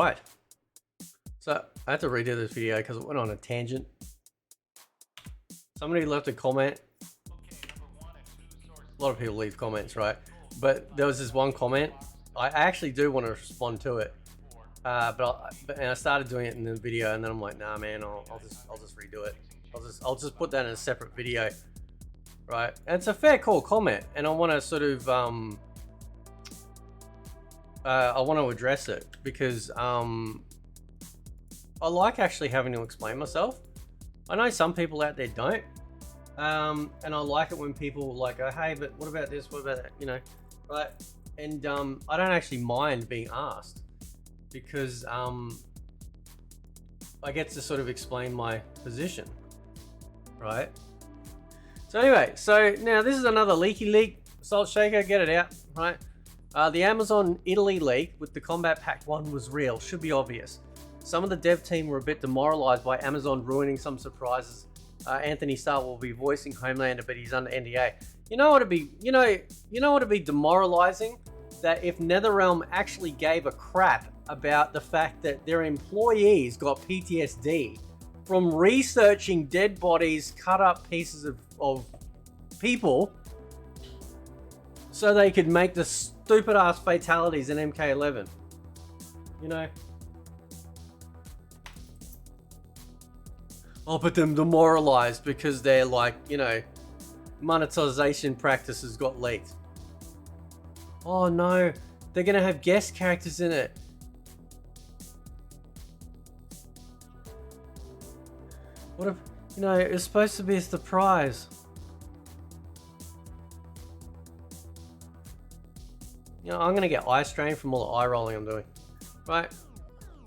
Right. So I had to redo this video because it went on a tangent. Somebody left a comment. A lot of people leave comments, right? But there was this one comment. I actually do want to respond to it, and I started doing it in the video, and then I'm like, nah, man, I'll just redo it. I'll just put that in a separate video, right? And it's a fair call comment, and I want to sort of I want to address it because I like actually having to explain myself. I know some people out there don't. And I like it when people like go, hey, but what about this? What about that? You know, right? And I don't actually mind being asked because I get to sort of explain my position, right? So anyway, so now this is another leaky leak. Salt shaker, get it out, right? The Amazon Italy leak with the Kombat Pack 1 was real, should be obvious. Some of the dev team were a bit demoralized by Amazon ruining some surprises. Anthony Starr will be voicing Homelander, but he's under NDA. You know what'd be, you know what'd be demoralizing? That if NetherRealm actually gave a crap about the fact that their employees got PTSD from researching dead bodies, cut up pieces of people, so they could make the stupid ass fatalities in MK11. You know? Oh, but they're demoralized because they're like, you know, monetization practices got leaked. Oh no, they're gonna have guest characters in it. What if, you know, it's supposed to be a surprise. You know, I'm gonna get eye strain from all the eye rolling I'm doing. Right?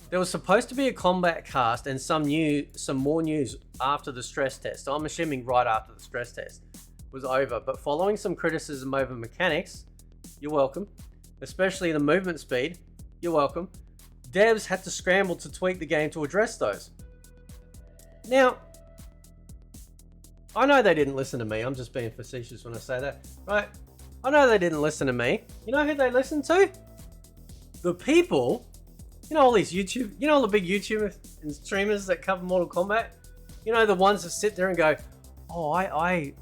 There was supposed to be a Kombat cast and some more news after the stress test. So I'm assuming right after the stress test was over. But following some criticism over mechanics, you're welcome, especially the movement speed, you're welcome, devs had to scramble to tweak the game to address those. Now, I know they didn't listen to me. I'm just being facetious when I say that, right? I know they didn't listen to me. You know who they listened to? The people. You know all these YouTube, you know all the big YouTubers and streamers that cover Mortal Kombat? You know the ones that sit there and go, oh, I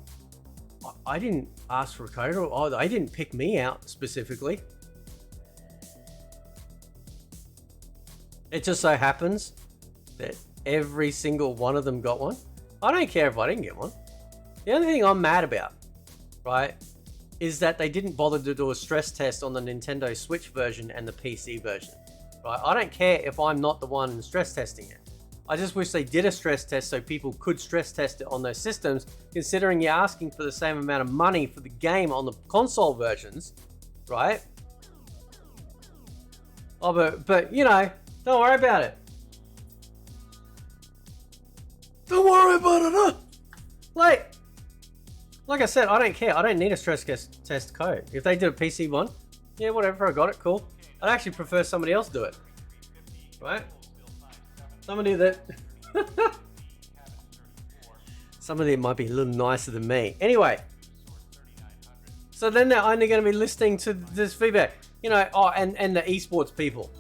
didn't ask for a code, or oh, they didn't pick me out specifically. It just so happens that every single one of them got one. I don't care if I didn't get one. The only thing I'm mad about, right, is that they didn't bother to do a stress test on the Nintendo Switch version and the PC version. Right? I don't care if I'm not the one stress testing it. I just wish they did a stress test so people could stress test it on those systems, considering you're asking for the same amount of money for the game on the console versions, right? Oh, but you know, don't worry about it. Don't worry about it, huh? Like I said, I don't care. I don't need a stress test code. If they did a PC one, yeah, whatever, I got it, cool. I'd actually prefer somebody else do it, right? Somebody that might be a little nicer than me. Anyway, so then they're only going to be listening to this feedback, you know. Oh, and the esports people.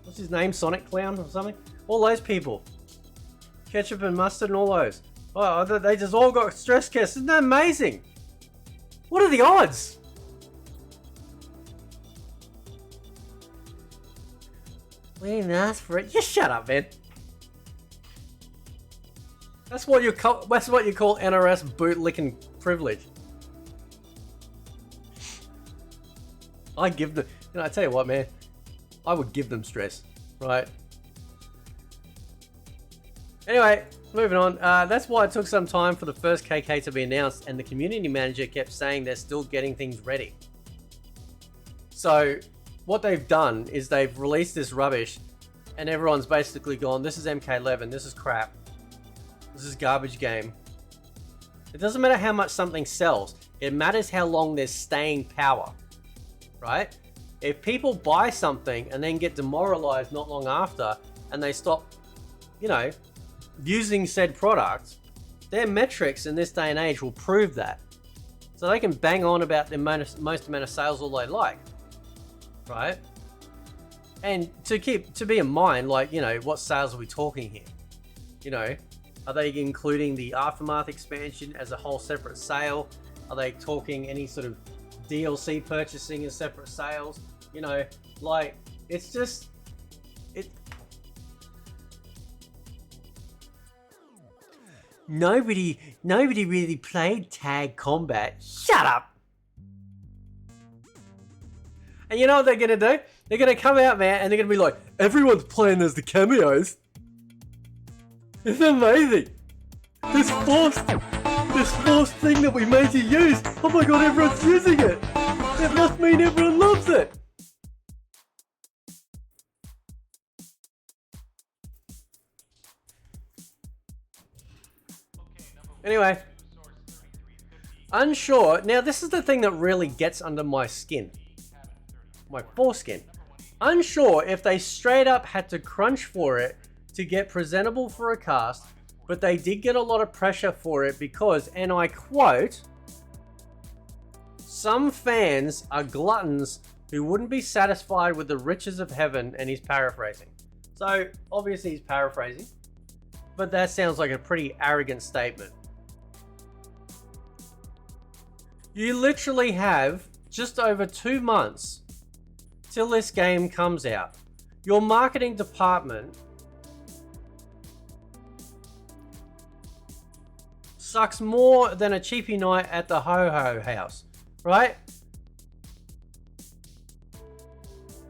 What's his name? Sonic Clown or something? All those people, ketchup and mustard and all those. Oh, they just all got stress tests. Isn't that amazing? What are the odds? We didn't ask for it. Just shut up, man. That's what you call NRS bootlicking privilege. I give them, you know, I tell you what, man, I would give them stress, right? Anyway, moving on. That's why it took some time for the first KK to be announced, and the community manager kept saying they're still getting things ready. So what they've done is they've released this rubbish, and everyone's basically gone, this is MK11, this is crap, this is garbage game. It doesn't matter how much something sells, it matters how long there's staying power, right? If people buy something and then get demoralized not long after, and they stop, you know, using said product, their metrics in this day and age will prove that. So they can bang on about the most amount of sales all they like, right? And to be in mind, like, you know, what sales are we talking here? You know, are they including the Aftermath expansion as a whole separate sale? Are they talking any sort of DLC purchasing as separate sales? You know, like, it's just, nobody really played Tag Combat. Shut up. And you know what they're gonna do? They're gonna come out, man, and they're gonna be like, everyone's playing as the cameos. It's amazing. This forced thing that we made you use. Oh my god, everyone's using it. It must mean everyone loves it. Anyway, unsure. Now this is the thing that really gets under my skin. My foreskin. Unsure if they straight up had to crunch for it to get presentable for a cast, but they did get a lot of pressure for it because, and I quote, some fans are gluttons who wouldn't be satisfied with the riches of heaven, and he's paraphrasing. So obviously he's paraphrasing, but that sounds like a pretty arrogant statement. You literally have just over 2 months till this game comes out. Your marketing department sucks more than a cheapy night at the ho-ho house, right?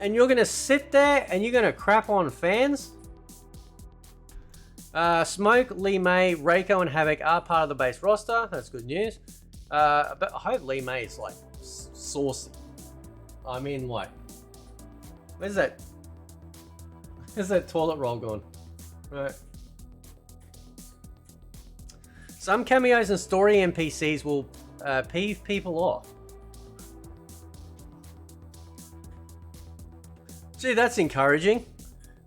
And you're gonna sit there and you're gonna crap on fans? Smoke, Lee May, Reiko, and Havoc are part of the base roster. That's good news. But I hope Lee May is like saucy. I mean, like, where's that toilet roll gone? Right. Some cameos and story NPCs will peeve people off. Gee, that's encouraging.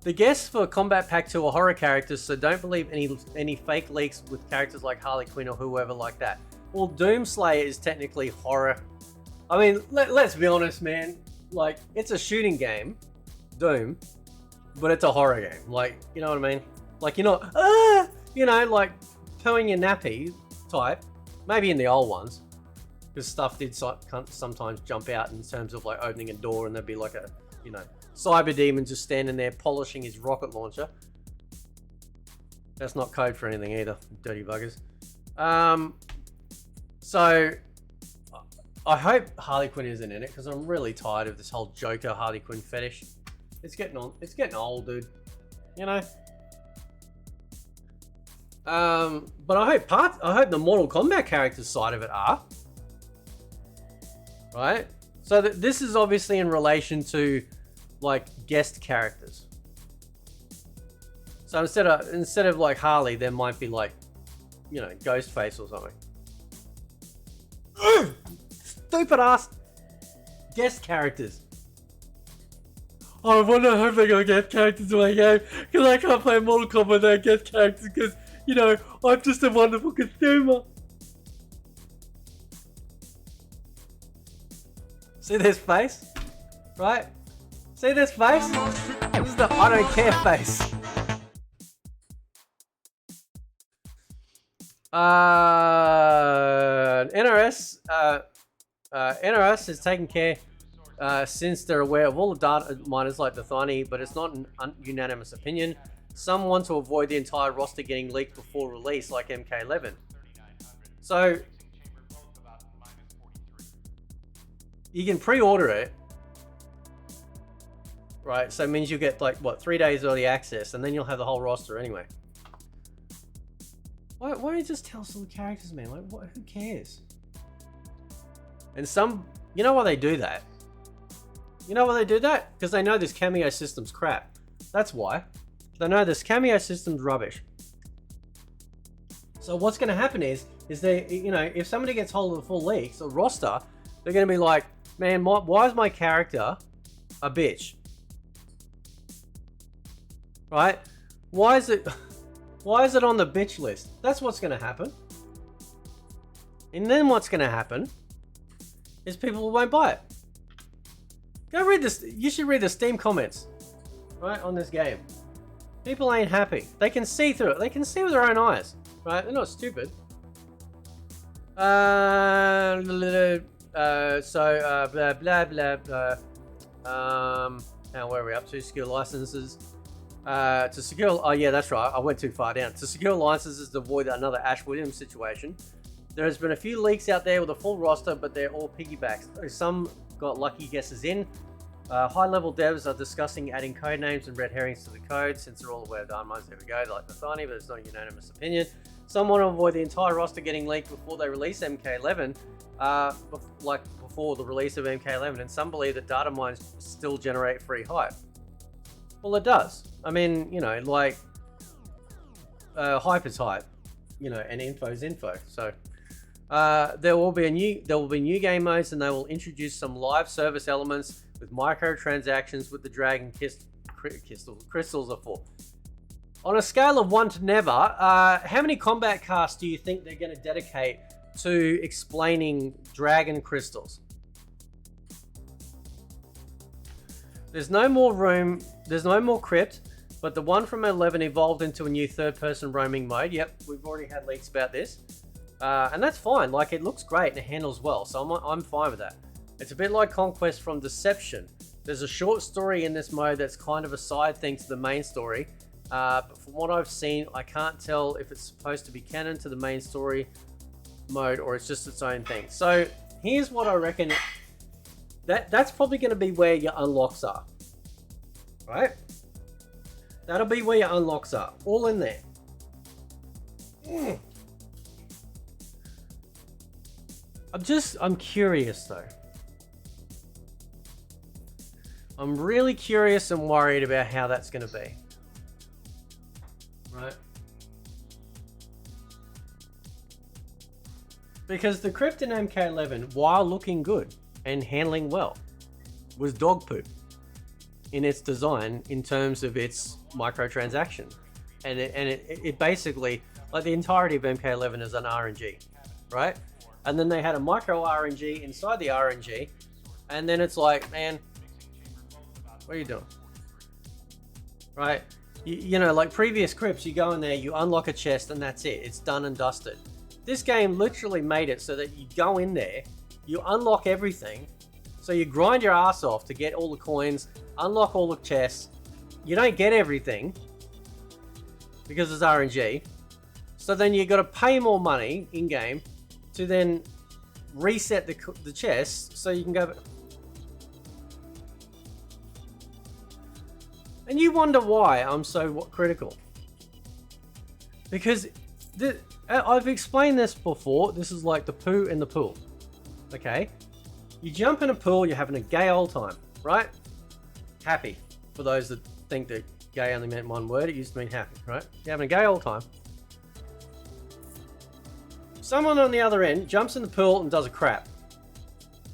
The guests for Combat Pack 2 are horror characters, so don't believe any fake leaks with characters like Harley Quinn or whoever like that. Well, Doomslayer is technically horror. I mean, let's be honest, man. Like, it's a shooting game, Doom, but it's a horror game. Like, you know what I mean? Like, you're not, you know, like, pooing your nappy type. Maybe in the old ones, because stuff did sometimes jump out in terms of, like, opening a door and there'd be, like, a, you know, cyber demon just standing there polishing his rocket launcher. That's not code for anything either, dirty buggers. So, I hope Harley Quinn isn't in it, because I'm really tired of this whole Joker Harley Quinn fetish. It's getting old, dude. You know? But I hope the Mortal Kombat characters side of it are. Right? So this is obviously in relation to, like, guest characters. So instead of like Harley, there might be, like, you know, Ghostface or something. Stupid ass guest characters. I wonder, I hope they're gonna get characters in my game, because I can't play Mortal Kombat without guest characters, because, you know, I'm just a wonderful consumer. See this face? Right? See this face? This is the I don't care face. NRS is taking care since they're aware of all the data miners like the Thani, but it's not an unanimous opinion. Some want to avoid the entire roster getting leaked before release, like MK11. So you can pre-order it, right? So it means you get, like, what, 3 days early access, and then you'll have the whole roster anyway. Why don't you just tell us all the characters, man? Like, what? Who cares? And some, you know why they do that? You know why they do that? Because they know this cameo system's crap. That's why. They know this cameo system's rubbish. So what's going to happen is they, you know, if somebody gets hold of the full leaks or roster, they're going to be like, man, why is my character a bitch? Right? Why is it on the bitch list? That's what's going to happen. And then what's going to happen is people won't buy it. Go read this. You should read the Steam comments. right, on this game. People ain't happy. They can see through it. They can see with their own eyes, right? They're not stupid. Blah blah blah. Now where are we up to? Secure licenses. To secure. Oh yeah, that's right. I went too far down. To secure licenses to avoid another Ash Williams situation. There has been a few leaks out there with a full roster, but they're all piggybacks. Some got lucky guesses in. High-level devs are discussing adding code names and red herrings to the code since they're all aware of the unknowns. There we go, like Nathani, but it's not a unanimous opinion. Some want to avoid the entire roster getting leaked before they release MK11, like before the release of MK11, and some believe that data mines still generate free hype. Well, it does. I mean, you know, like hype is hype, you know, and info is info. So there will be new game modes, and they will introduce some live service elements with microtransactions with the dragon crystals are for. On a scale of 1 to never, how many combat casts do you think they're going to dedicate to explaining dragon crystals? There's no more room, there's no more crypt, but the one from 11 evolved into a new third-person roaming mode. Yep, we've already had leaks about this. And that's fine, like it looks great and it handles well, so I'm fine with that. It's a bit like Conquest from Deception. There's a short story in this mode that's kind of a side thing to the main story. But from what I've seen, I can't tell if it's supposed to be canon to the main story mode or it's just its own thing. So here's what I reckon. That's probably going to be where your unlocks are. Right? That'll be where your unlocks are. All in there. I'm curious though. I'm really curious and worried about how that's going to be. Right? Because the crypt in MK11, while looking good and handling well, was dog poop in its design in terms of its microtransaction. And it basically, like the entirety of MK11 is an RNG, right? And then they had a micro RNG inside the RNG, and then it's like, man, what are you doing? Right? You know, like previous crypts, you go in there, you unlock a chest, and that's it. It's done and dusted. This game literally made it so that you go in there, you unlock everything, so you grind your ass off to get all the coins, unlock all the chests. You don't get everything because it's RNG. So then you got to pay more money in-game to then reset the chest so you can go. And you wonder why I'm so critical. Because I've explained this before. This is like the poo in the pool. Okay? You jump in a pool, you're having a gay old time, right? Happy. For those that think that gay only meant one word, it used to mean happy, right? You're having a gay old time. Someone on the other end jumps in the pool and does a crap.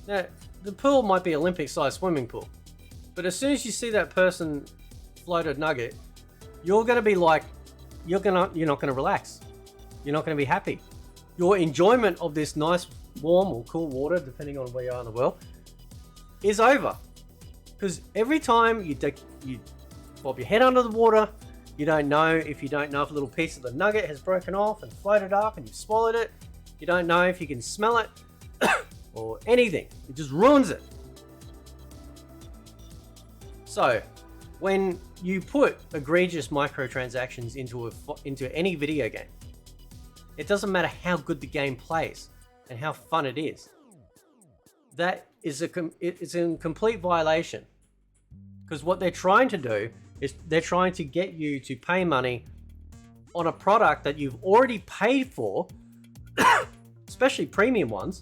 Now, the pool might be Olympic-sized swimming pool, but as soon as you see that person float a nugget, you're going to be like, you're not going to relax. You're not going to be happy. Your enjoyment of this nice, warm or cool water, depending on where you are in the world, is over. Because every time you pop your head under the water, you don't know if a little piece of the nugget has broken off and floated up and you've swallowed it. You don't know if you can smell it or anything. It just ruins it. So, when you put egregious microtransactions into any video game, it doesn't matter how good the game plays and how fun it is. That is it's in complete violation. Because what they're trying to do is they're trying to get you to pay money on a product that you've already paid for, especially premium ones,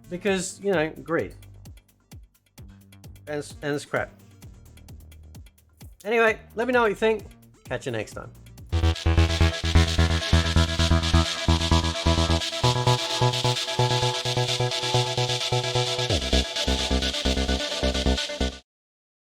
because, you know, greed. And it's crap. Anyway, let me know what you think. Catch you next time.